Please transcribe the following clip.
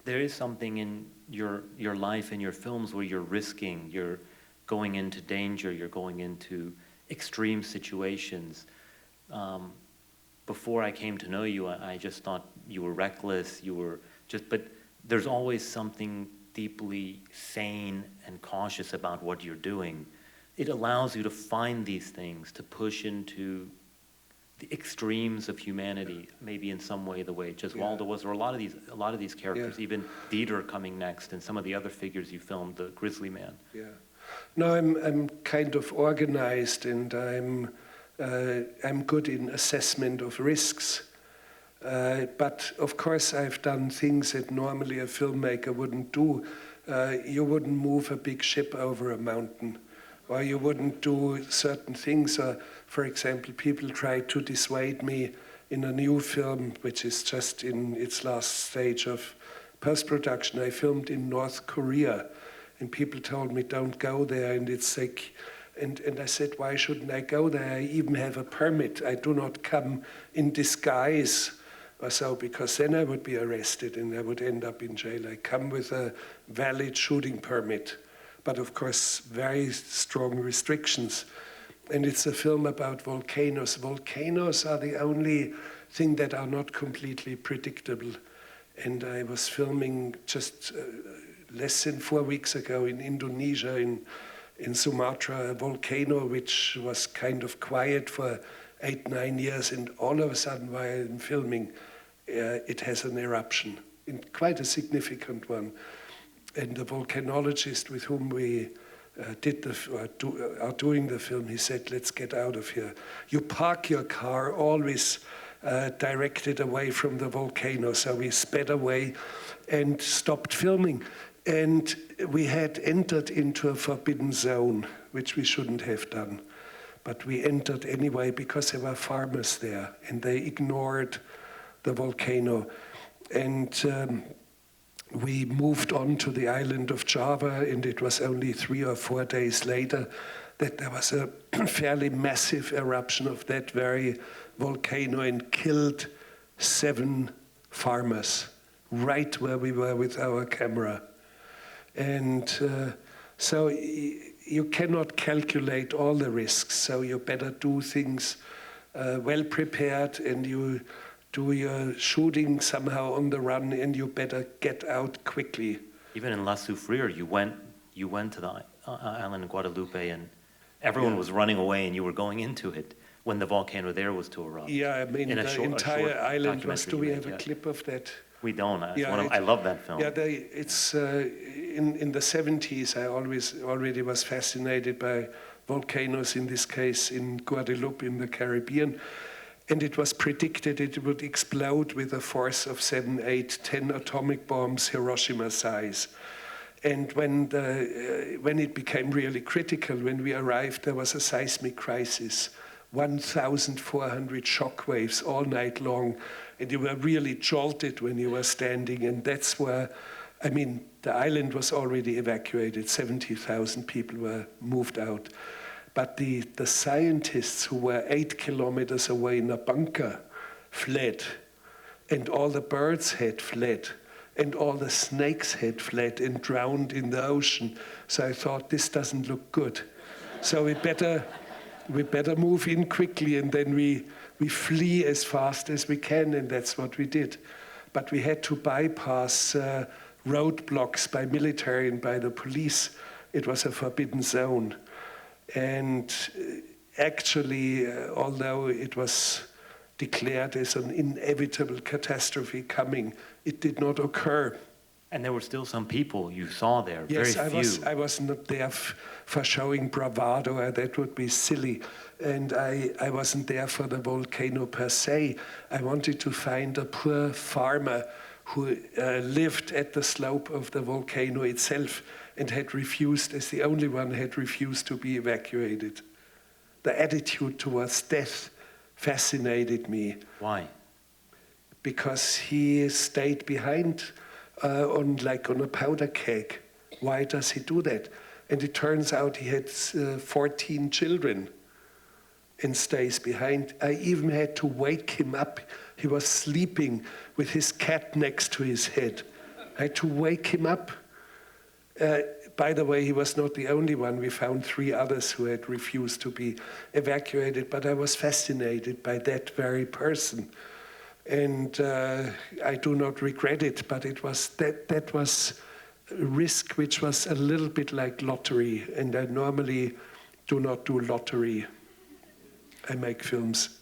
There is something in your life and your films where you're risking, you're going into danger, you're going into extreme situations. Before I came to know you, I just thought you were reckless, but there's always something deeply sane and cautious about what you're doing. It allows you to find these things, to push into the extremes of humanity, maybe in some way the way Waldo was, or a lot of these characters, even Dieter coming next, and some of the other figures you filmed, the Grizzly Man. Yeah. No, I'm kind of organized, and I'm good in assessment of risks. But of course, I've done things that normally a filmmaker wouldn't do. You wouldn't move a big ship over a mountain, or you wouldn't do certain things. For example, people tried to dissuade me in a new film, which is just in its last stage of post-production. I filmed in North Korea, and people told me, don't go there, and it's like, and I said, why shouldn't I go there? I even have a permit. I do not come in disguise or so, because then I would be arrested and I would end up in jail. I come with a valid shooting permit, but of course, very strong restrictions. And it's a film about volcanoes. Volcanoes are the only thing that are not completely predictable. And I was filming just less than 4 weeks ago in Indonesia, in Sumatra, a volcano which was kind of quiet for 8-9 years, and all of a sudden while I'm filming, it has an eruption, and quite a significant one. And the volcanologist with whom we are doing the film, he said, let's get out of here. You park your car always directed away from the volcano. So we sped away and stopped filming. And we had entered into a forbidden zone, which we shouldn't have done. But we entered anyway because there were farmers there, and they ignored the volcano. And we moved on to the island of Java, and it was only 3 or 4 days later that there was a fairly massive eruption of that very volcano and killed 7 farmers right where we were with our camera. And so you cannot calculate all the risks, so you better do things well prepared, and you do your shooting somehow on the run, and you better get out quickly. Even in La Soufriere, you went to the island of Guadeloupe, and everyone was running away, and you were going into it when the volcano there was to erupt. Yeah, I mean, the entire island was. Do we have a clip of that? We don't. I love that film. Yeah, it's in the 70s. I already was fascinated by volcanoes. In this case, in Guadeloupe, in the Caribbean. And it was predicted it would explode with a force of 7, 8, 10 atomic bombs, Hiroshima size. And when it became really critical, when we arrived, there was a seismic crisis, 1,400 shock waves all night long, and you were really jolted when you were standing. And that's where, I mean, the island was already evacuated, 70,000 people were moved out. But the scientists who were 8 kilometers away in a bunker fled, and all the birds had fled, and all the snakes had fled and drowned in the ocean. So I thought, this doesn't look good. So we better move in quickly, and then we flee as fast as we can, and that's what we did. But we had to bypass roadblocks by military and by the police. It was a forbidden zone. And actually, although it was declared as an inevitable catastrophe coming, it did not occur. And there were still some people you saw there, yes, very few. I was not there for showing bravado, that would be silly. And I wasn't there for the volcano per se. I wanted to find a poor farmer who lived at the slope of the volcano itself and had refused, as the only one, had refused to be evacuated. The attitude towards death fascinated me. Why? Because he stayed behind on a powder keg. Why does he do that? And it turns out he had 14 children and stays behind. I even had to wake him up. He was sleeping with his cat next to his head. I had to wake him up. By the way, he was not the only one. We found 3 others who had refused to be evacuated, but I was fascinated by that very person. And I do not regret it, but it was that was a risk which was a little bit like lottery, and I normally do not do lottery. I make films.